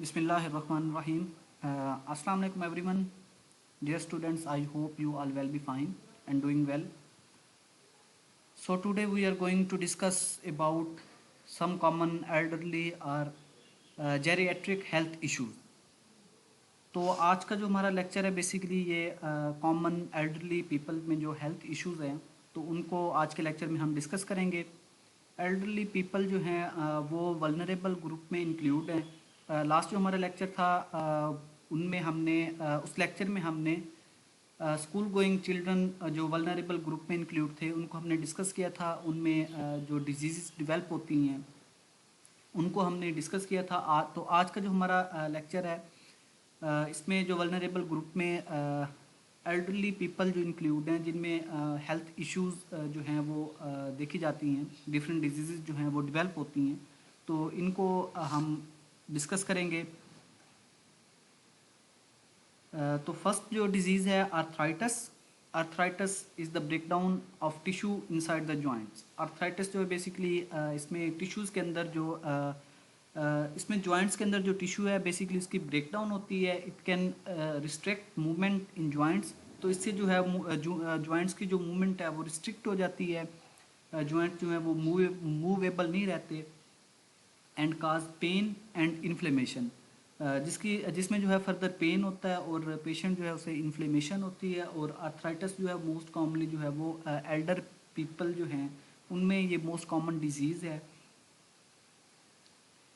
Bismillahirrahmanirrahim. Assalamu alaikum everyone. Dear students, I hope you all will be fine and doing well. So today we are going to discuss about some common elderly or geriatric health issues. तो आज का जो हमारा lecture है basically ये common elderly people में जो health issues हैं तो उनको आज के लेक्चर में हम डिस्कस करेंगे। एल्डरली पीपल जो हैं वो वल्नरेबल ग्रुप में इंक्लूड हैं। लास्ट जो हमारा लेक्चर था उनमें हमने उस लेक्चर में हमने स्कूल गोइंग चिल्ड्रन जो वल्नरेबल ग्रुप में इंक्लूड थे उनको हमने डिस्कस किया था। उनमें जो डिजीज़ डेवलप होती हैं उनको हमने डिस्कस किया था। तो आज का जो हमारा लेक्चर है इसमें जो वल्नरेबल ग्रुप में एल्डरली पीपल जो इंक्लूड हैं जिनमें हेल्थ इश्यूज जो हैं वो देखी जाती हैं, डिफरेंट डिजीज़ जो हैं वो डेवलप होती हैं, तो इनको हम डिस्कस करेंगे। तो फर्स्ट जो डिजीज़ है arthritis. Arthritis is the breakdown of tissue inside the joints. Arthritis जो है बेसिकली इसमें टिश्यूज़ के अंदर जो इसमें जॉइंट्स के अंदर जो टिश्यू है बेसिकली इसकी ब्रेकडाउन होती है। It can restrict movement in joints. तो इससे जो है जॉइंट्स की जो मूवमेंट है वो रिस्ट्रिक्ट हो जाती है, जॉइंट जो है वो मूवेबल नहीं रहते। And cause pain and inflammation, जिसमें जो है फर्दर पेन होता है और पेशेंट जो है उसे इन्फ्लेमेशन होती है। और आर्थराइटिस जो है मोस्ट कॉमनली जो है वो एल्डर पीपल जो हैं उनमें ये मोस्ट कॉमन डिजीज़ है।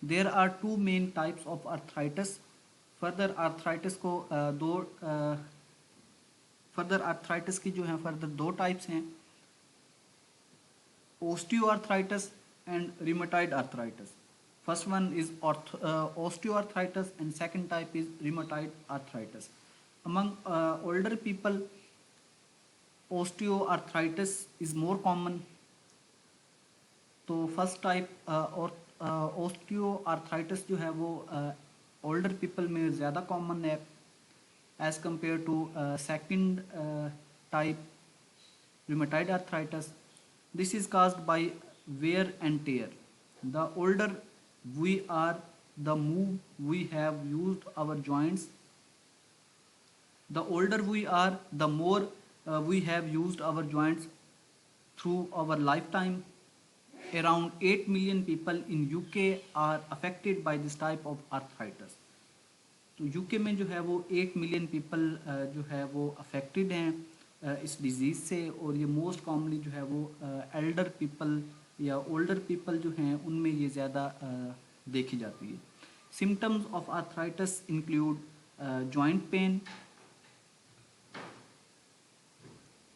There are two main types of arthritis. Further arthritis को फर्दर आर्थराइटिस की जो है फर्दर दो टाइप्स हैं, osteoarthritis and rheumatoid arthritis. First one is osteoarthritis and second type is rheumatoid arthritis. Among older people, osteoarthritis is more common. तो first type और osteoarthritis जो है वो ओल्डर पीपल में ज़्यादा कॉमन है as compare to second type rheumatoid arthritis. This is caused by wear and tear. The older we are, the more we have used our joints. The older we are, the more we have used our joints through our lifetime. Around 8 million people in UK are affected by this type of arthritis. तो UK में जो है वो 8 million people जो है वो affected हैं इस डिज़ीज़ से। और ये मोस्ट कॉमनली जो है वो एल्डर पीपल या ओल्डर पीपल जो हैं उनमें ये ज़्यादा देखी जाती है। Symptoms of arthritis include joint pain.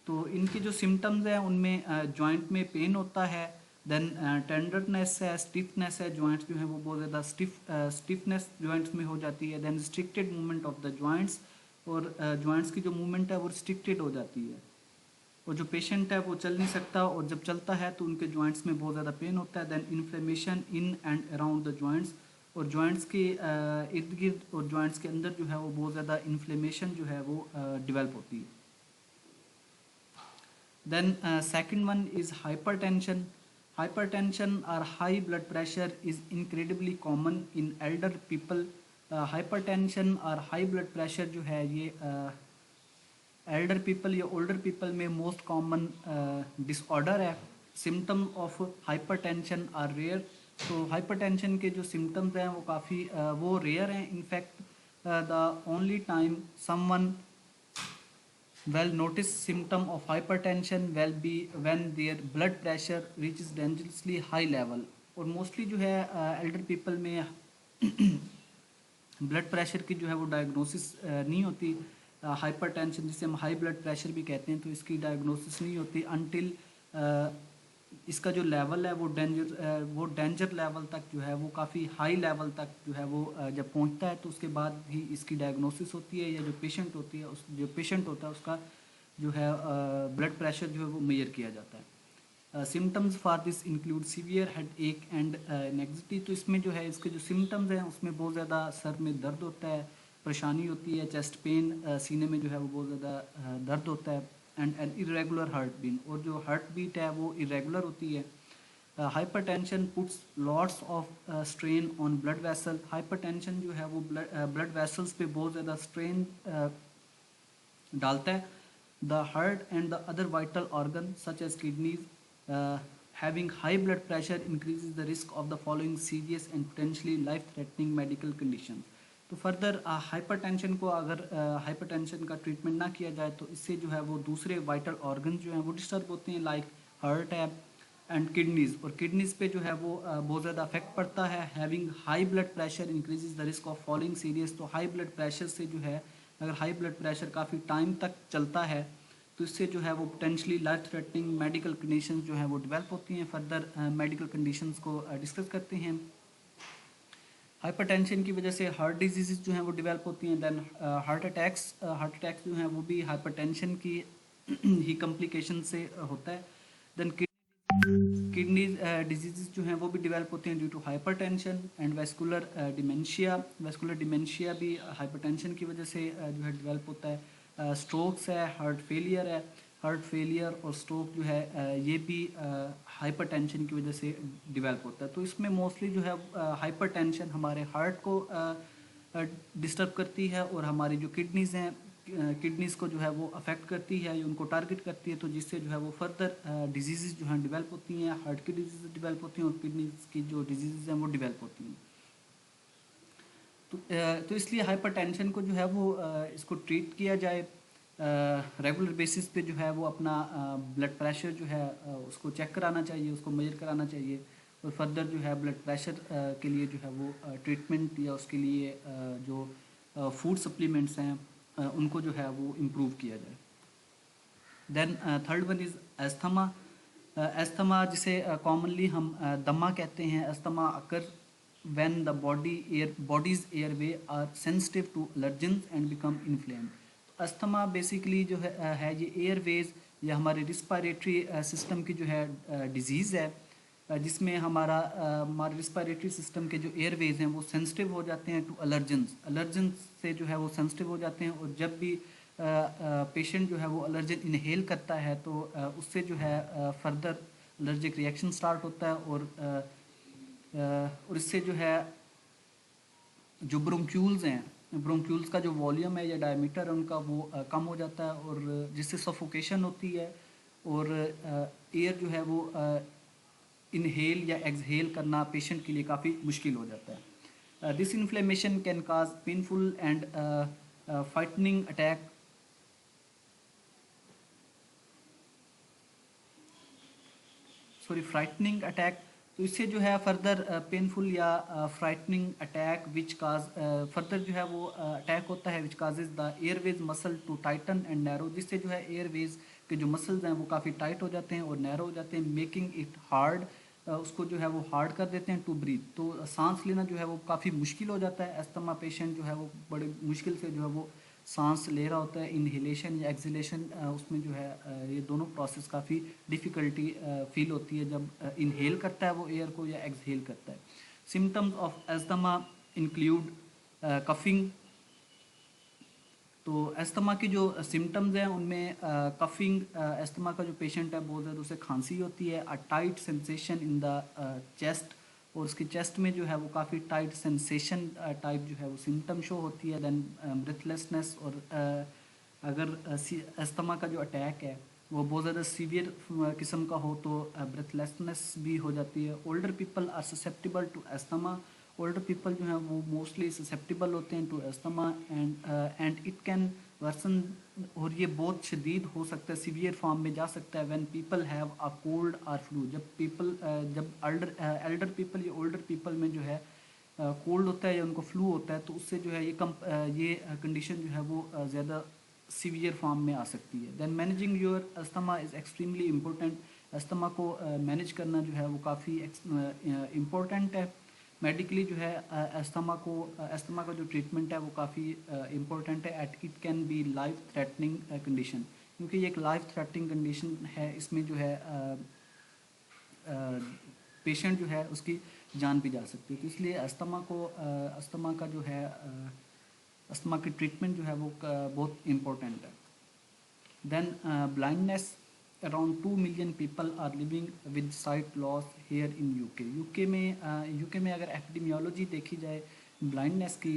तो इनके जो सिम्टम्स हैं उनमें जॉइंट में पेन होता है, देन टेंडरनेस है, स्टिफनेस है, जॉइंट्स जो है वो बहुत ज़्यादा स्टिफनेस जॉइंट्स में हो जाती है, then restricted movement of the joints. और जॉइंट्स की जो मूवमेंट है वो रिस्ट्रिक्टेड हो जाती है और जो पेशेंट है वो चल नहीं सकता और जब चलता है तो उनके जॉइंट्स में बहुत ज़्यादा पेन होता है। Then inflammation in and around the joints, और जॉइंट्स के इर्द गिर्द और जॉइंट्स के अंदर जो है वो बहुत ज़्यादा इन्फ्लेमेशन जो है वो डेवलप होती है। Then second one is hypertension. Hypertension or high blood pressure is incredibly common in elder people. Hypertension और high blood pressure जो है ये elder people या older people में most common disorder है। Symptom of hypertension are rare. तो hypertension के जो symptoms हैं वो काफ़ी वो rare हैं। In fact, the only time someone well notice symptom of hypertension will be when their blood pressure reaches dangerously high level. और mostly जो है elder people में ब्लड प्रेशर की जो है वो डायग्नोसिस नहीं होती। हाइपरटेंशन जिसे हम हाई ब्लड प्रेशर भी कहते हैं तो इसकी डायग्नोसिस नहीं होती अनटिल इसका जो लेवल है वो डेंजर लेवल तक जो है वो काफ़ी हाई लेवल तक जो है वो जब पहुंचता है तो उसके बाद ही इसकी डायग्नोसिस होती है या जो पेशेंट होती है जो पेशेंट होता है उसका जो है ब्लड प्रेशर जो है वो मेजर किया जाता है। Symptoms for this include severe head एक एंड एंग्जाइटी। तो इसमें जो है इसके जो सिम्टम्स हैं उसमें बहुत ज़्यादा सर में दर्द होता है, परेशानी होती है, चेस्ट पेन, सीने में जो है वो बहुत ज़्यादा दर्द होता है, and an irregular heart beat, और जो हार्ट बीट है वो इरेगुलर होती है। Hypertension puts lots of strain on blood vessel. Hypertension जो है वो ब्लड वेसल्स पे बहुत ज़्यादा स्ट्रेन डालता है। The heart and the other vital organ such as kidneys having high blood pressure increases the risk of the following serious and potentially life threatening medical conditions। तो further hypertension को अगर hypertension का treatment ना किया जाए तो इससे जो है वो दूसरे वाइटल ऑर्गन जो हैं वो डिस्टर्ब होते हैं, लाइक हार्ट है एंड किडनीज। और किडनीज पे जो है वो बहुत ज़्यादा अफेक्ट पड़ता है। Having high blood pressure increases the risk of falling serious. तो हाई ब्लड प्रेशर से जो है, अगर हाई ब्लड प्रेशर काफ़ी टाइम तक चलता है तो इससे जो है वो potentially life threatening medical conditions जो हैं वो डेवलप होती हैं। फर्दर मेडिकल कंडीशंस को डिस्कस करते हैं। हाइपरटेंशन की वजह से हार्ट डिजीज़ जो हैं वो डेवलप होती हैं। देन हार्ट अटैक्स जो हैं वो भी हाइपरटेंशन की ही कॉम्प्लिकेशन से होता है। देन किडनी डिजीज़ जो हैं वो भी डेवलप होते हैं due to hypertension and vascular dementia. Vascular dementia भी हाइपरटेंशन की वजह से जो है डेवलप होता है। स्ट्रोक्स है, हार्ट फेलियर है। हार्ट फेलियर और स्ट्रोक जो है ये भी हाइपरटेंशन की वजह से डेवलप होता है। तो इसमें मोस्टली जो है हाइपरटेंशन हमारे हार्ट को डिस्टर्ब करती है और हमारी जो किडनीज़ हैं, किडनीज़ को जो है वो अफेक्ट करती है, उनको टारगेट करती है। तो जिससे जो है वो फर्दर डिजीज़ जो हैं डेवलप होती हैं, हार्ट की डिजीज़ डेवलप होती हैं और किडनीज़ की जो डिजीज़ हैं वो डेवलप होती हैं। तो इसलिए हाइपरटेंशन को जो है वो इसको ट्रीट किया जाए। रेगुलर बेसिस पे जो है वो अपना ब्लड प्रेशर जो है उसको चेक कराना चाहिए, उसको मेजर कराना चाहिए। और फर्दर जो है ब्लड प्रेशर के लिए जो है वो ट्रीटमेंट या उसके लिए जो फूड सप्लीमेंट्स हैं उनको जो है वो इम्प्रूव किया जाए। Then third one is asthma. Asthma जिसे कॉमनली हम दमा कहते हैं। Asthma occur when the body's airway are sensitive to allergens and become inflamed। तो अस्थमा बेसिकली जो है ये एयरवेज या हमारे रिस्पायरेटरी सिस्टम की जो है डिजीज़ है, जिसमें हमारे रिस्पायरेटरी सिस्टम के जो एयरवेज हैं वो सेंसिटिव हो जाते हैं टू अलर्जेंस से जो है वो सेंसिटिव हो जाते हैं। और जब भी पेशेंट जो है वो अलर्जन इनहेल करता है तो उससे जो है फर्दर अलर्जिक रिएक्शन स्टार्ट होता है। और इससे जो है जो ब्रोंक्यूल्स हैं, ब्रोंक्यूल्स का जो वॉल्यूम है या डायमीटर है उनका वो कम हो जाता है और जिससे सफोकेशन होती है और एयर जो है वो इनहेल या एक्सहेल करना पेशेंट के लिए काफ़ी मुश्किल हो जाता है। This inflammation can cause painful and frightening attack. Frightening attack. तो इससे जो है फर्दर पेनफुल या frightening attack which cause further जो है वो अटैक होता है which causes the airways muscle to tighten and narrow. जिससे जो है एयरवेज के जो मसल्स हैं वो काफ़ी टाइट हो जाते हैं और नैरो हो जाते हैं, मेकिंग इट हार्ड। उसको जो है वो हार्ड कर देते हैं टू ब्रीथ। तो सांस लेना जो है वो काफ़ी मुश्किल हो जाता है। अस्थमा पेशेंट जो है वो बड़े मुश्किल से जो है वो सांस ले रहा होता है। इनहेलेशन या एक्सहेलेशन उसमें जो है ये दोनों प्रोसेस काफ़ी डिफ़िकल्टी फील होती है जब इनहेल करता है वो एयर को या एक्सहेल करता है। Symptoms of asthma include coughing. तो अस्थमा की जो सिम्टम्स हैं उनमें कफिंग, अस्थमा का जो पेशेंट है बहुत ज़्यादा उसे खांसी होती है। A tight sensation in the chest, और उसकी चेस्ट में जो है वो काफ़ी टाइट सेंसेशन टाइप जो है वो सिम्टम शो होती है। Then breathlessness. और अगर अस्थमा का जो अटैक है वो बहुत ज़्यादा सीवियर किस्म का हो तो ब्रेथलेसनेस भी हो जाती है। Older people are susceptible to asthma. Older people जो हैं वो मोस्टली ससेप्टिबल होते हैं to asthma and it can worsen. और ये बहुत शदीद हो सकता है, सीवियर फॉर्म में जा सकता है when people have a cold और फ्लू। जब एल्डर पीपल या ओल्डर पीपल में जो है कोल्ड होता है या उनको फ्लू होता है तो उससे जो है ये कंडीशन जो है वो ज़्यादा सीवियर फॉर्म में आ सकती है। Then managing your asthma is extremely important. Asthma को मैनेज करना जो है वो काफ़ी इम्पोर्टेंट है। मेडिकली जो है अस्थमा का जो ट्रीटमेंट है वो काफ़ी इम्पोर्टेंट है। At it can be life threatening condition, क्योंकि ये एक लाइफ थ्रेटनिंग कंडीशन है। इसमें जो है पेशेंट जो है उसकी जान भी जा सकती है। तो इसलिए अस्थमा का जो है अस्थमा की ट्रीटमेंट जो है वो बहुत इम्पोर्टेंट है। Then blindness. around 2 million people are living with sight loss here in UK. UK में अगर एपिडेमियोलॉजी देखी जाए ब्लाइंडनेस की,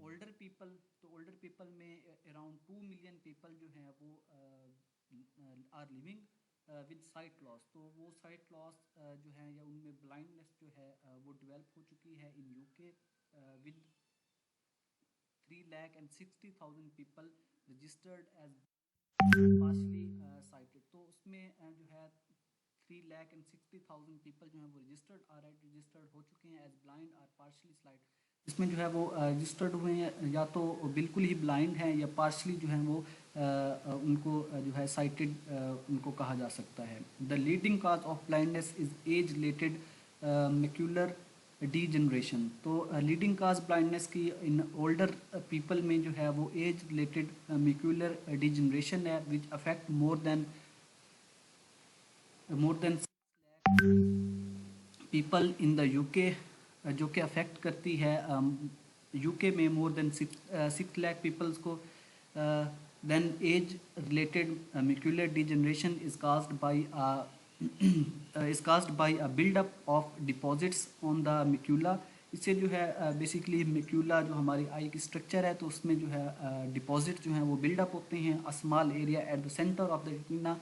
ओल्डर पीपल, तो ओल्डर पीपल में अराउंड 2 मिलियन पीपल जो हैं वो are living with sight loss. तो वो साइट लॉस जो है या उनमें ब्लाइंडनेस जो है वो डेवलप हो चुकी है in UK with 3,60,000 people registered as partially sighted. तो उसमें जो है 3,60,000 पीपल जो हैं वो रजिस्टर्ड हो चुके हैं एज ब्लाइंड और पार्शली साइट। इसमें जो है वो रजिस्टर्ड हुए हैं या तो बिल्कुल ही ब्लाइंड हैं या पार्शली जो है वो उनको जो है साइटेड उनको कहा जा सकता है। The leading cause of blindness is as related macular degeneration. तो लीडिंग काज ब्लाइंडनेस की इन ओल्डर पीपल में जो है वो एज रिलेटेड मैक्यूलर डीजनरेशन है which affect more than people in the UK, जो कि अफेक्ट करती है यूके में मोर देन 6 लाख पीपल्स को। Then age related macular degeneration is caused by a buildup of deposits on the macula. इससे जो है बेसिकली मैक्यूला जो हमारी आई की स्ट्रक्चर है तो उसमें जो है डिपॉजिट जो हैं वो बिल्डअप होते हैं। A small area at the centre of the retina.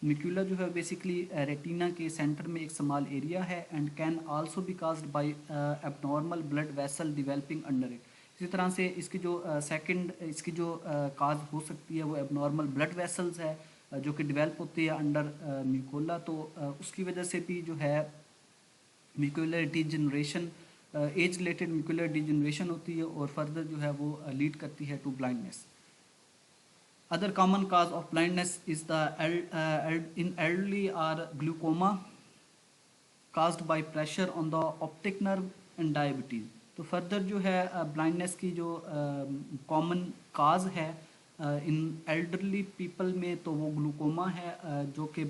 Macula जो है बेसिकली रेटिना के सेंटर में एक स्मॉल एरिया है and can also be caused by abnormal blood vessel developing under it. इसी तरह से इसकी जो सेकंड इसकी जो काज हो सकती है वो एबनॉर्मल ब्लड वेसल्स है जो कि डेवलप होती है अंडर म्यूकोला। तो उसकी वजह से भी जो है म्यूकुलर डीजनरेशन, एज रिलेटेड म्यूकुलर डीजनरेशन होती है और फर्दर जो है वो लीड करती है to blindness. Other common cause of blindness is the in elderly or glaucoma caused by pressure on the optic nerve and diabetes। तो फर्दर जो है ब्लाइंडनेस की जो कॉमन काज है इन एल्डरली पीपल में तो वो ग्लूकोमा है जो कि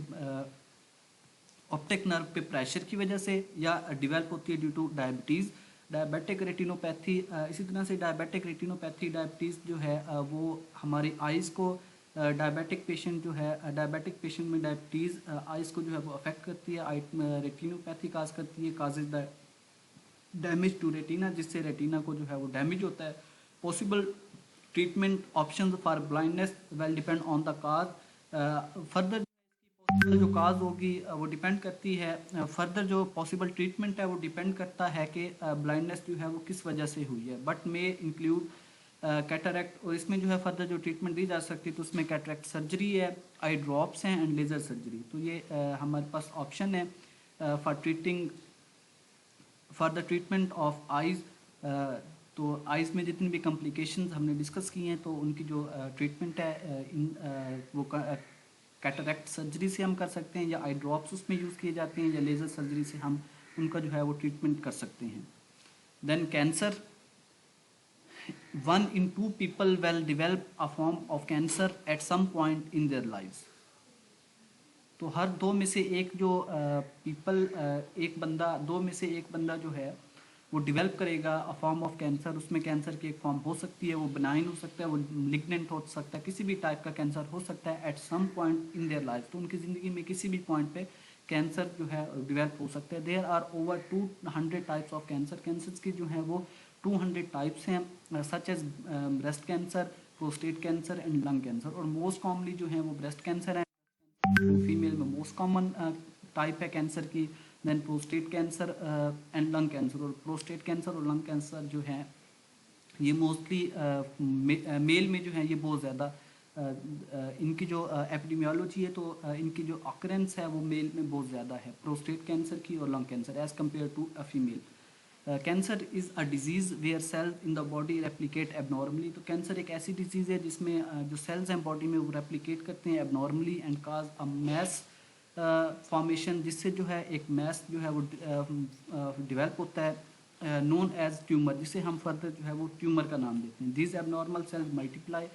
ऑप्टिक नर्व पे प्रेशर की वजह से या डेवलप होती है due two diabetes, diabetic retinopathy. इसी तरह से डायबिटिक रेटिनोपैथी डायबिटीज़ जो है वो हमारी आइज़ को डायबिटिक पेशेंट जो है डायबिटिक पेशेंट में डायबिटीज़ आइज़ को जो है वो अफेक्ट करती है। रेटिनोपैथी काज करती है, causes the damage to retina, जिससे रेटिना को जो है वो डैमेज होता है। Possible treatment options for blindness well depend on the cause. Further जो काज होगी वो डिपेंड करती है, फर्दर जो पॉसिबल ट्रीटमेंट है वो डिपेंड करता है कि ब्लाइंडनेस जो है वो किस वजह से हुई है। बट मे इंक्लूड कैटरैक्ट, और इसमें जो है फर्दर जो ट्रीटमेंट दी जा सकती है तो उसमें कैटरैक्ट सर्जरी है, आई ड्रॉप्स हैं एंड लेज़र सर्जरी। तो ये हमारे पास ऑप्शन है for the treatment of eyes. तो आइज़ में जितनी भी कॉम्प्लिकेशंस हमने डिस्कस की हैं तो उनकी जो ट्रीटमेंट है वो कैटरैक्ट सर्जरी से हम कर सकते हैं या आई ड्रॉप्स उसमें यूज़ किए जाते हैं या लेज़र सर्जरी से हम उनका जो है वो ट्रीटमेंट कर सकते हैं। Then cancer, 1 in 2 people will develop a form of cancer at some point in their lives। तो हर दो में से एक जो दो में से एक बंदा जो है वो डेवलप करेगा अ फॉर्म ऑफ कैंसर। उसमें कैंसर की एक फॉर्म हो सकती है, वो बिनाइन हो सकता है, वो लिग्नेंट हो सकता है, किसी भी टाइप का कैंसर हो सकता है at some point in their life. तो उनकी ज़िंदगी में किसी भी पॉइंट पे कैंसर जो है डेवलप हो सकता है। There are over 200 types of cancer. Cancers की जो है वो 200 टाइप्स हैं, such as breast cancer, prostate cancer and lung cancer. और मोस्ट कॉमनली जो है वो ब्रेस्ट कैंसर है, फीमेल में मोस्ट कॉमन टाइप है कैंसर की। Then prostate cancer and lung cancer. और प्रोस्टेट कैंसर और लंग कैंसर जो है ये मोस्टली मेल में जो है ये बहुत ज़्यादा इनकी जो एपिडेमियोलॉजी है तो इनकी जो ऑकरेंस है वो मेल में बहुत ज़्यादा है, प्रोस्टेट कैंसर की और lung cancer as compare to a female. Cancer is a disease where cells in the body replicate abnormally. तो कैंसर एक ऐसी डिजीज़ है जिसमें जो सेल्स हैं बॉडी में वो रेप्लिकेट करते हैं abnormally and cause a mass formation, जिससे जो है एक मैस जो है वो डेवलप होता है नोन एज ट्यूमर, जिसे हम फर्दर जो है वो ट्यूमर का नाम देते हैं। These abnormal cells multiply,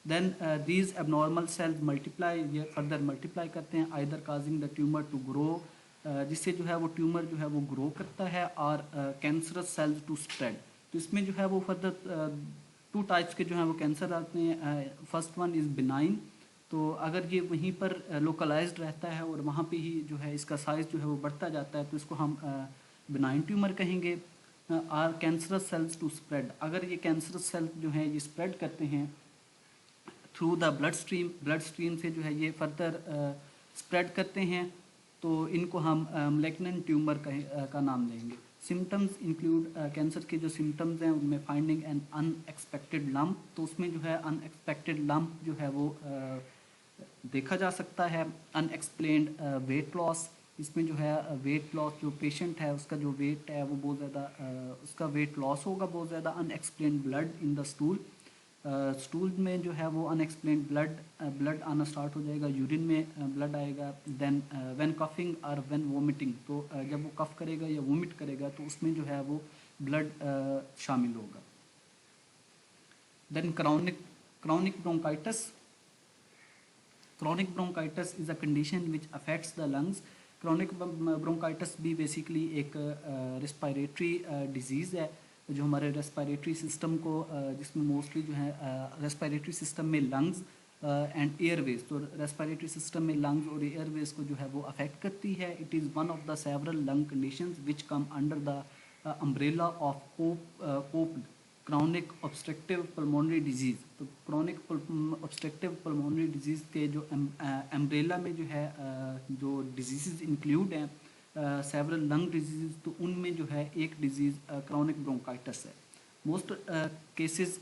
then these abnormal cells multiply, ये फर्दर मल्टीप्लाई करते हैं either causing the tumour to grow, जिससे जो है वो ट्यूमर जो है वो ग्रो करता है, और कैंसरस सेल्स टू स्प्रेड। तो इसमें जो है वो फर्दर 2 टाइप्स के जो हैं वो कैंसर आते हैं। फर्स्ट वन इज़ बिनाइन तो अगर ये वहीं पर लोकलाइज्ड रहता है और वहाँ पे ही जो है इसका साइज़ जो है वो बढ़ता जाता है, तो इसको हम बिनाइन ट्यूमर कहेंगे। Or cancerous cells to spread, अगर ये कैंसरस सेल्स जो हैं ये स्प्रेड करते हैं थ्रू द ब्लड स्ट्रीम से जो है ये फर्दर स्प्रेड करते हैं, तो इनको हम मलिग्नेंट ट्यूमर का नाम देंगे। सिम्टम्स इंक्लूड, कैंसर के जो सिम्टम्स हैं उनमें फाइंडिंग एन अनएक्सपेक्टेड लम्प, तो उसमें जो है अनएक्सपेक्टेड लम्प जो है वो देखा जा सकता है। अनएक्सप्लेन्ड वेट लॉस, इसमें जो है वेट लॉस, जो पेशेंट है उसका जो वेट है वो बहुत ज़्यादा उसका वेट लॉस होगा बहुत ज़्यादा। Unexplained blood in the stool, stool में जो है वो अनएक्सप्लेन्ड ब्लड आना स्टार्ट हो जाएगा, यूरिन में ब्लड आएगा। देन व्हेन कफिंग और व्हेन वोमिटिंग, तो जब वो कफ करेगा या वोमिट करेगा तो उसमें जो है वो ब्लड शामिल होगा। Then chronic bronchitis, chronic bronchitis is a condition which affects the lungs. chronic bronchitis भी बेसिकली एक रेस्पिरेटरी डिजीज़ है जो हमारे रेस्पिरेटरी सिस्टम को जिसमें मोस्टली जो है रेस्पिरेटरी सिस्टम में लंग्स एंड एयरवेज, तो रेस्पिरेटरी सिस्टम में लंग्स और एयरवेज को जो है वो अफेक्ट करती है। It is one of the several lung conditions which come under the umbrella of कोप क्रॉनिक ऑब्स्ट्रक्टिव पल्मोनरी डिजीज़। तो क्रॉनिक ऑब्स्ट्रक्टिव पल्मोनरी डिजीज़ के जो एम्ब्रेला में जो है जो डिजीज़ इंक्लूड हैं सेवरल लंग डिजीज़, तो उनमें जो है एक डिजीज़ क्रॉनिक ब्रोंकाइटिस है। Most cases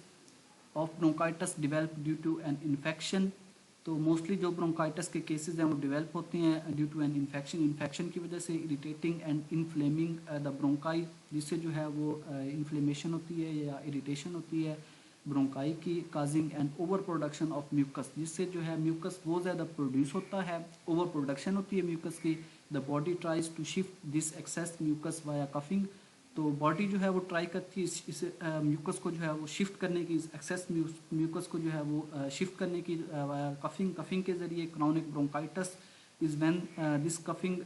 of bronchitis develop due to an infection, तो मोस्टली जो ब्रोंकाइटिस के केसेस हैं वो डेवलप होते हैं ड्यू टू एन इन्फेक्शन की वजह से। इरिटेटिंग एंड इन्फ्लेमिंग द ब्रोंकाई, जिससे जो है वो इन्फ्लेमेशन होती है या इरिटेशन होती है ब्रोंकाई की। Causing and over production of mucus, जिससे जो है म्यूकस बहुत ज़्यादा प्रोड्यूस होता है, ओवर प्रोडक्शन होती है म्यूकस की। The body tries to shift this excess mucus via coughing, तो बॉडी जो है वो ट्राई करती है इस म्यूकस को जो है वो शिफ्ट करने की, एक्सेस म्यूकस को जो है वो शिफ्ट करने की कफिंग के ज़रिए। Chronic bronchitis is when this coughing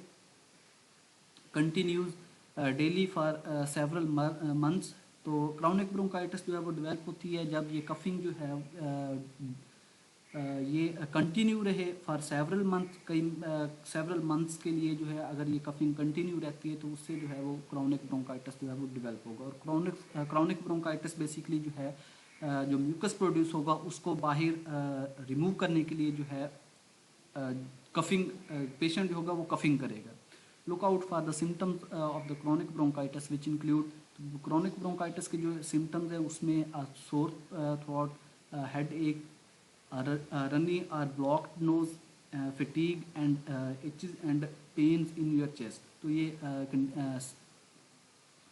continues daily for several months, तो क्रॉनिक ब्रोंकाइटिस जो है वो डेवलप होती है जब ये कफिंग जो है ये कंटिन्यू रहे फॉर सेवरल मंथ, कई सेवरल मंथ्स के लिए जो है अगर ये कफिंग कंटिन्यू रहती है तो उससे जो है वो क्रॉनिक ब्रोंकाइटिस जो है वो डेवलप होगा। और क्रॉनिक ब्रोंकाइटिस बेसिकली जो है जो म्यूकस प्रोड्यूस होगा उसको बाहर रिमूव करने के लिए जो है कफिंग पेशेंट जो होगा वो कफिंग करेगा। Look out for the symptoms of the chronic bronchitis which include, chronic bronchitis के जो सिम्टम्स हैं उसमें सोर थ्रोट, हेड एक, runny or blocked nose, fatigue and itches and pains in your chest, तो ये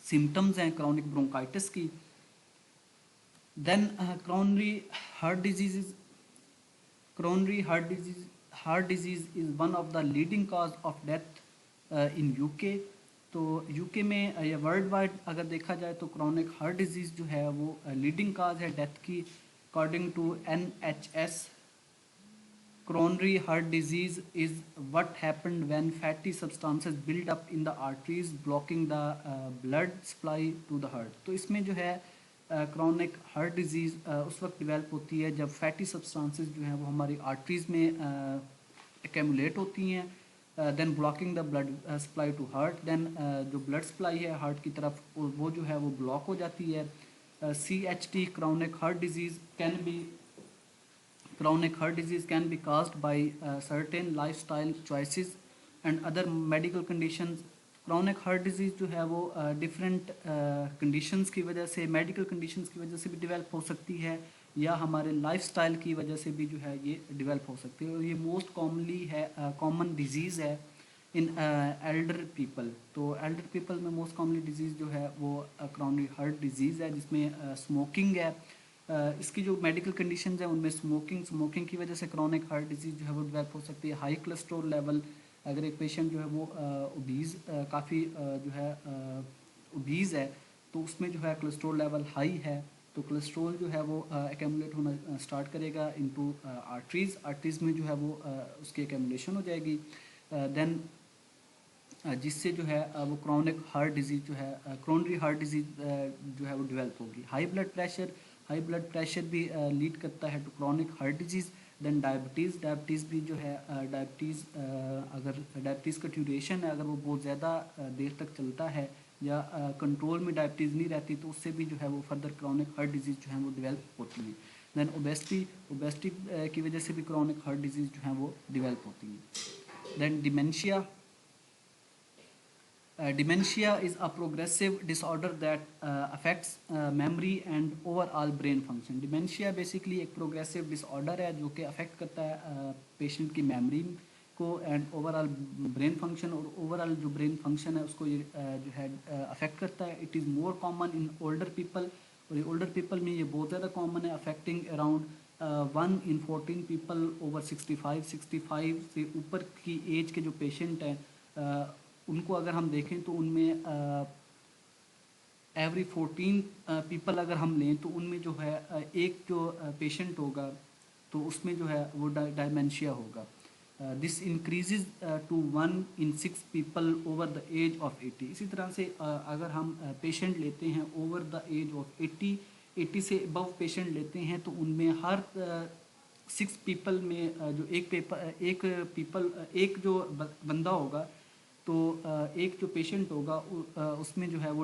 सिम्टम्स हैं chronic bronchitis की। Then coronary heart disease is one of the leading cause of death in UK, तो UK में या world wide अगर देखा जाए तो क्रॉनिक हार्ट डिजीज़ जो है वो लीडिंग काज है डेथ की। According to NHS, coronary heart disease is what happened when fatty substances build up in the arteries blocking the blood supply to the heart, तो इसमें जो है क्रॉनिक हार्ट डिजीज़ उस वक्त डेवलप होती है जब फैटी सब्सटेंसेस जो हैं वो हमारी आर्टरीज़ में एक्यूमुलेट होती हैं। देन blocking the blood supply to heart, then जो ब्लड सप्लाई है हार्ट की तरफ वो जो है वो ब्लॉक हो जाती है। CHD chronic heart disease can be caused by certain lifestyle choices and other medical conditions। Chronic heart disease जो है वो डिफरेंट कंडीशंस की वजह से, मेडिकल कंडीशंस की वजह से भी डेवलप हो सकती है या हमारे लाइफस्टाइल की वजह से भी जो है ये डेवलप हो सकती है। और ये मोस्ट कॉमनली है कॉमन डिजीज़ है इन एल्डर पीपल, तो एल्डर पीपल में मोस्ट कॉमनली डिजीज़ जो है वो क्रॉनिक हार्ट डिजीज़ है जिसमें स्मोकिंग है। इसकी जो मेडिकल कंडीशंस हैं उनमें स्मोकिंग की वजह से क्रॉनिक हार्ट डिजीज़ जो है वो डेवलप हो सकती है। हाई कोलेस्ट्रॉल लेवल, अगर एक पेशेंट जो है वो ओबीज़ काफ़ी जो है ओबीज़ है तो उसमें जो है कोलेस्ट्रॉल लेवल हाई है, तो कोलेस्ट्रॉल जो है वो एक्यूमुलेट होना स्टार्ट करेगा इनटू आर्टरीज़ में जो है वो उसकी एक्यूमुलेशन हो जाएगी। देन जिससे जो है वो क्रॉनिक हार्ट डिजीज़ जो है क्रॉनरी हार्ट डिजीज़ जो है वो डेवलप होगी। हाई ब्लड प्रेशर भी लीड करता है to chronic heart disease. Then diabetes भी जो है अगर डायबिटीज़ का ड्यूरेशन है, अगर वो बहुत ज़्यादा देर तक चलता है या कंट्रोल में डायबिटीज़ नहीं रहती, तो उससे भी जो है वो फर्दर क्रॉनिक हार्ट डिजीज़ जो है वो डेवलप होती है। देन ओबेसिटी की वजह से भी क्रॉनिक हार्ट डिजीज़ जो है वो डेवलप होती है। Then dementia is a progressive disorder that affects memory and overall brain function. Dementia basically एक progressive disorder है जो कि affect करता है patient की memory को and overall brain function, और overall जो brain function है उसको ये जो है affect करता है. It is more common in older people, और older people में ये बहुत ज़्यादा common है, affecting around 1 in 14 people over 65 से ऊपर की एज के जो पेशेंट हैं उनको अगर हम देखें तो उनमें एवरी 14 पीपल अगर हम लें तो उनमें जो है एक जो पेशेंट होगा तो उसमें जो है वो डायमेंशिया होगा. This increases to 1 in 6 people over the age of 80. इसी तरह से अगर हम पेशेंट लेते हैं ओवर द एज ऑफ 80 से अबव पेशेंट लेते हैं तो उनमें हर 6 पीपल में जो एक जो बंदा होगा तो एक जो पेशेंट होगा उसमें जो है वो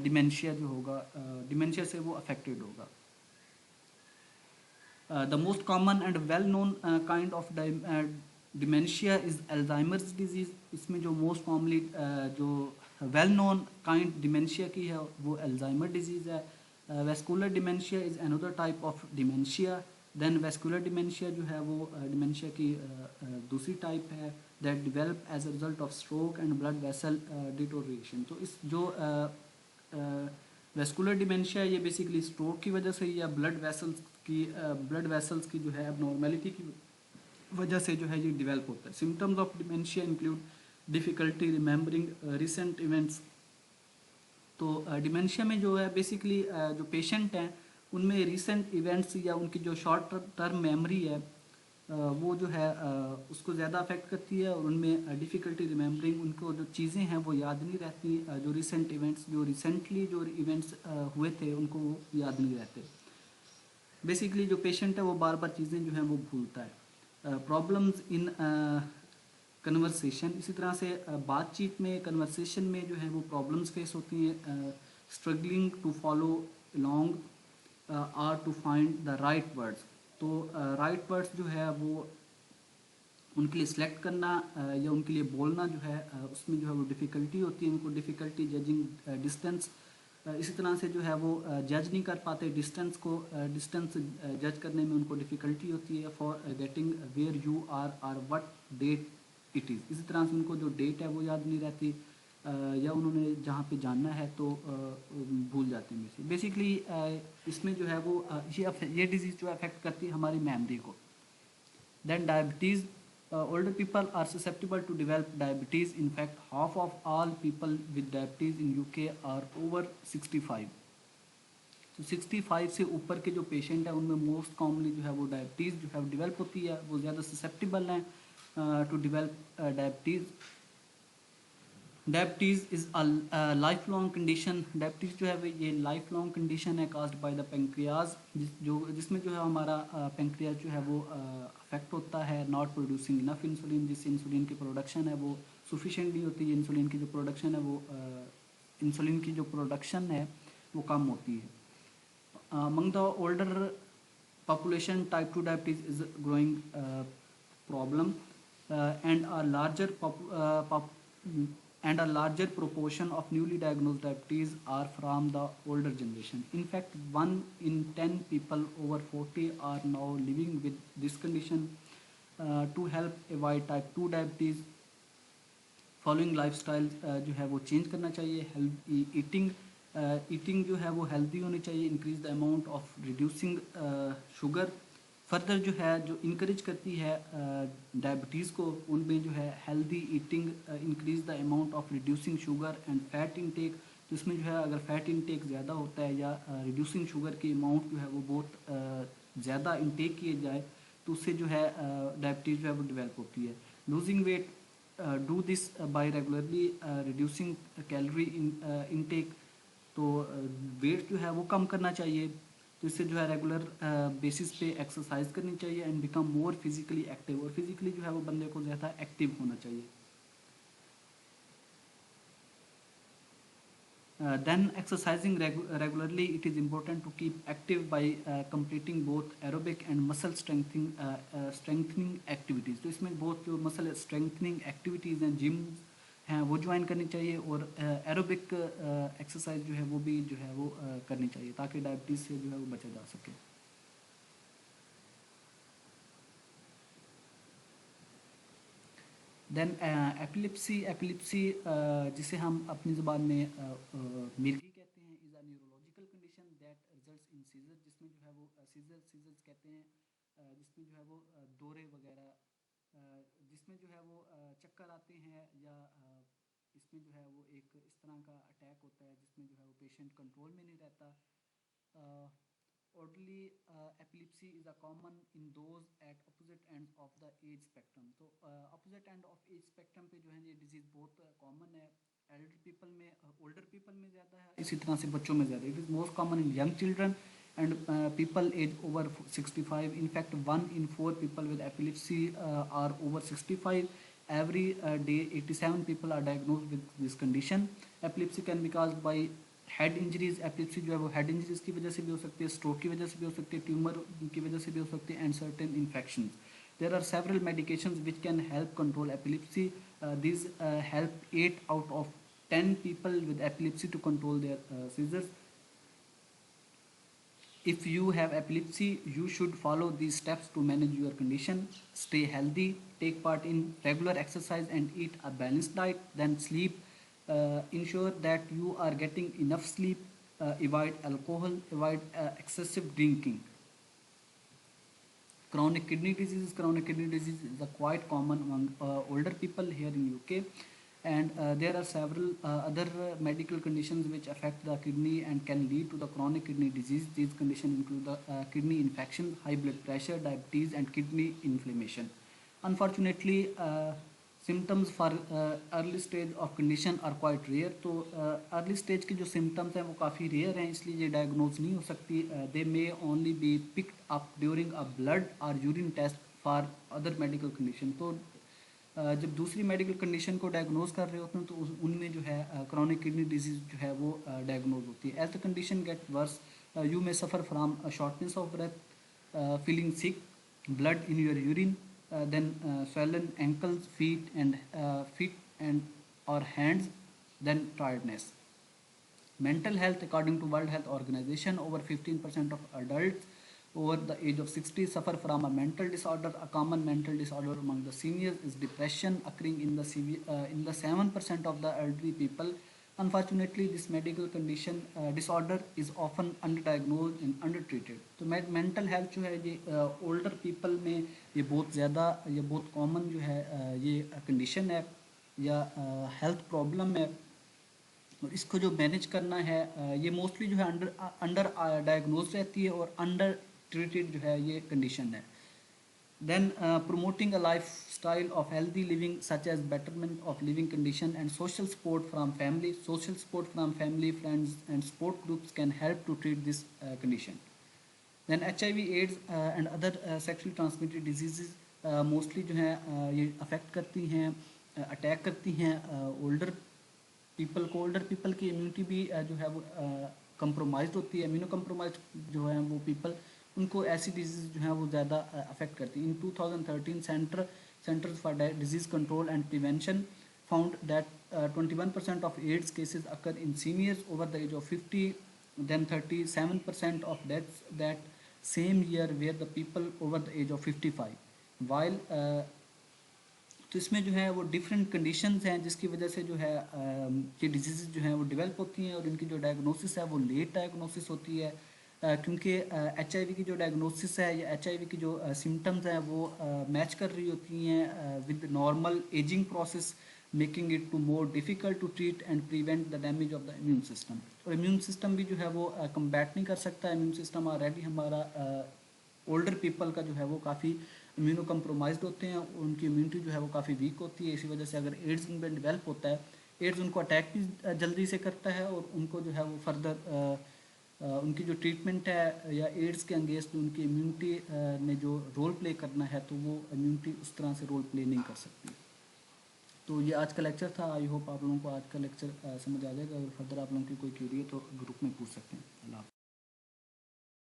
डिमेंशिया जो होगा, डिमेंशिया से वो अफेक्टेड होगा. The most common and well known kind of dementia is Alzheimer's disease. इसमें जो मोस्ट कॉमनली जो वेल नोन काइंड डिमेंशिया की है वो अल्जाइमर डिजीज़ है. Vascular dementia is another type of dementia. Then vascular dementia जो है वो डिमेंशिया की दूसरी टाइप है that develop as a result of stroke and blood vessel deterioration. तो इस जो वेस्कुलर डिमेंशिया ये बेसिकली स्ट्रोक की वजह से या ब्लड वेसल्स की जो है एबनॉर्मेलिटी की वजह से जो है ये डेवलप होता है. Symptoms of dementia include difficulty remembering recent events. तो डिमेंशिया में जो है बेसिकली जो पेशेंट हैं उनमें रिसेंट इवेंट्स या उनकी जो शॉर्ट टर्म मेमोरी है वो जो है उसको ज़्यादा अफेक्ट करती है, और उनमें डिफ़िकल्टी रिमेंबरिंग, उनको जो चीज़ें हैं वो याद नहीं रहती. जो रिसेंटली जो इवेंट्स हुए थे उनको वो याद नहीं रहते. बेसिकली जो पेशेंट है वो बार बार चीज़ें जो हैं वो भूलता है. Problems in conversation. इसी तरह से बातचीत में कन्वर्सेशन में जो है वो प्रॉब्लम्स फेस होती हैं. Struggling to follow long or to find the right words. तो राइट वर्ड्स जो है वो उनके लिए सिलेक्ट करना या उनके लिए बोलना जो है उसमें जो है वो डिफ़िकल्टी होती है. उनको डिफ़िकल्टी जजिंग डिस्टेंस. इसी तरह से जो है वो जज नहीं कर पाते डिस्टेंस जज करने में उनको डिफ़िकल्टी होती है. Forgetting where you are what date it is. इसी तरह से उनको जो डेट है वो याद नहीं रहती या उन्होंने जहाँ पे जानना है तो भूल जाते हैं. बेसिकली इसमें जो है वो ये डिजीज़ जो अफेक्ट करती है हमारी मेमोरी को. Then diabetes. older people are susceptible to develop diabetes. In fact, half of all people with diabetes in UK are over 65. तो 65 से ऊपर के जो पेशेंट हैं उनमें मोस्ट कॉमनली जो है वो डायबिटीज़ जो है डेवलप होती है. वो ज़्यादा ससेप्टिबल हैं to develop diabetes. Diabetes is a life long condition. Diabetes जो है ये लाइफ लॉन्ग कंडीशन है कास्ड बाय द पेंक्रियाज, जिसमें जो है हमारा पेंक्रियाज जो है वो अफेक्ट होता है. Not producing enough insulin. जिससे इंसुलिन की प्रोडक्शन है वो सफिशेंट नहीं होती है. इंसुलिन की जो प्रोडक्शन है वो कम होती है. Among the older population, type 2 diabetes is a growing problem, and a larger proportion of newly diagnosed diabetes are from the older generation. In fact, 1 in 10 people over 40 are now living with this condition. To help avoid type 2 diabetes, following lifestyle जो है वो change करना चाहिए. Eating जो है वो healthy होनी चाहिए. Increase the amount of reducing sugar. Further जो है जो इंकरेज करती है डायबिटीज़ को उनमें जो है healthy eating. Increase the amount of reducing sugar and fat intake. तो इसमें जो है अगर फैट इनटेक ज़्यादा होता है या रिड्यूसिंग शुगर की अमाउंट जो है वो बहुत ज़्यादा इनटेक किए जाए तो उससे जो है डायबिटीज़ जो है वो डेवलप होती है. Losing weight. Do this by regularly reducing calorie intake. तो वेट जो है वो कम करना चाहिए. तो इससे जो है रेगुलर बेसिस पे एक्सरसाइज करनी चाहिए and become more physically active, और फिजिकली जो है वो बंदे को ज़्यादा एक्टिव होना चाहिए। Then exercising regularly, it is important to keep active by completing both aerobic and muscle strengthening activities. तो इसमें बहुत जो मसल स्ट्रेंथनिंग एक्टिविटीज़ हैं, जिम हैं, वो ज्वाइन करनी चाहिए, और एरोबिक एक्सरसाइज जो है वो भी जो है वो करनी चाहिए, ताकि डायबिटीज़ से जो है वो बचा जा सके। देन एपिलिप्सी जिसे हम अपनी ज़ुबान में मिर्गी कहते हैं, is a neurological condition that results in seizure, जिसमें जो है वो सीजर्स कहते हैं, जिसमें जो है वो दौरे वगैरह, जिसमें जो है वो चक्कर आते हैं, या इसमें जो है वो एक इस तरह का अटैक होता है जिसमें जो है वो पेशेंट कंट्रोल में नहीं रहता। Orderly epilepsy is a common in those at opposite ends of the age spectrum. तो opposite end of age spectrum पे जो है ये डिजीज़ बहुत कॉमन है। एल्डर पीपल में, ओल्डर पीपल में ज़्यादा है, इसी तरह से बच्चों में ज़्यादा। It is most common in young children and people age over 65. In fact, 1 in 4 people with epilepsy are over 65. Every day 87 people are diagnosed with this condition. Epilepsy can be caused by head injuries. Epilepsy जो है वो head injuries की वजह से भी हो सकती है, स्ट्रोक की वजह से भी हो सकती है, ट्यूमर की वजह से भी हो सकती है, and certain infection. There are several medications which can help control epilepsy. This help 8 out of 10 people with epilepsy to control their seizures. If you have epilepsy, you should follow these steps to manage your condition. Stay healthy, take part in regular exercise and eat a balanced diet, then sleep. Ensure that you are getting enough sleep, avoid alcohol, avoid excessive drinking. Chronic kidney disease is a quite common among older people here in UK, and there are several other medical conditions which affect the kidney and can lead to the chronic kidney disease. These conditions include the kidney infection, high blood pressure, diabetes and kidney inflammation. Unfortunately, symptoms for early stage of condition are quite rare. तो early stage के जो symptoms हैं वो काफ़ी rare हैं, इसलिए ये diagnose नहीं हो सकती। They may only be picked up during a blood और urine test for other medical condition. तो जब दूसरी मेडिकल कंडीशन को डायग्नोज कर रहे होते हैं तो उनमें जो है क्रॉनिक किडनी डिजीज़ जो है वो डायग्नोज होती है। As the condition get worse, you may suffer from shortness of breath, feeling sick, blood in your urine, then swollen ankles, feet and or hands, then tiredness. Mental health, according to World Health Organization, over 15% of adults over the age of 60 suffer from a mental disorder. A common mental disorder among the seniors is depression, occurring in the 7% of the elderly people. Unfortunately, this medical condition disorder is often underdiagnosed and undertreated. तो mental health जो है ये older people में ये बहुत common जो है ये कंडीशन है या हेल्थ प्रॉब्लम है, और इसको जो मैनेज करना है ये मोस्टली जो है अंडर डायग्नोज रहती है और अंडर ट्रीटेड जो है ये कंडीशन है। Then promoting a lifestyle of healthy living such as betterment of living condition and social support from family. Social support from family, friends and support groups can help to treat this condition. Then HIV, AIDS and other sexually transmitted diseases mostly जो है ये affect करती हैं, attack करती हैं older people को। Older people की immunity भी जो है वो कंप्रोमाइज होती है। इम्यूनो कंप्रोमाइज जो है वो पीपल, उनको ऐसी डिजीज़ जो हैं वो ज़्यादा अफेक्ट करती हैं। In 2013 Centers for Disease Control and Prevention found that 21% of AIDS cases occur in seniors over the age of 50, then 37% of deaths that same year were the people over the age of 55. while तो इसमें जो है वो different conditions हैं जिसकी वजह से जो है ये डिजीज़ जो हैं वो डेवलप होती हैं, और इनकी जो डायग्नोसिस है वो लेट डायग्नोसिस होती है, क्योंकि HIV की जो डायग्नोसिस है या HIV की जो सिम्टम्स हैं वो मैच कर रही होती हैं with normal ageing process, making it too more difficult to treat and prevent the damage of the immune system. और इम्यून सिस्टम भी जो है वो कम्बैट नहीं कर सकता। इम्यून सिस्टम ऑलरेडी हमारा ओल्डर पीपल का जो है वो काफ़ी इम्यूनो कंप्रोमाइज्ड होते हैं, उनकी इम्यूनिटी जो है वो काफ़ी वीक होती है। इसी वजह से अगर एड्स उनमें डेवलप होता है, एड्स उनको अटैक भी जल्दी से करता है और उनको जो है वो फर्दर उनकी जो ट्रीटमेंट है या एड्स के अगेंस्ट उनकी इम्यूनिटी ने जो रोल प्ले करना है, तो वो इम्यूनिटी उस तरह से रोल प्ले नहीं कर सकती। तो ये आज का लेक्चर था। आई होप आप लोगों को आज का लेक्चर समझ आ जाएगा। अगर फर्दर आप लोगों की कोई क्वेरी है तो ग्रुप में पूछ सकते हैं। अल्लाह हाफ़िज़।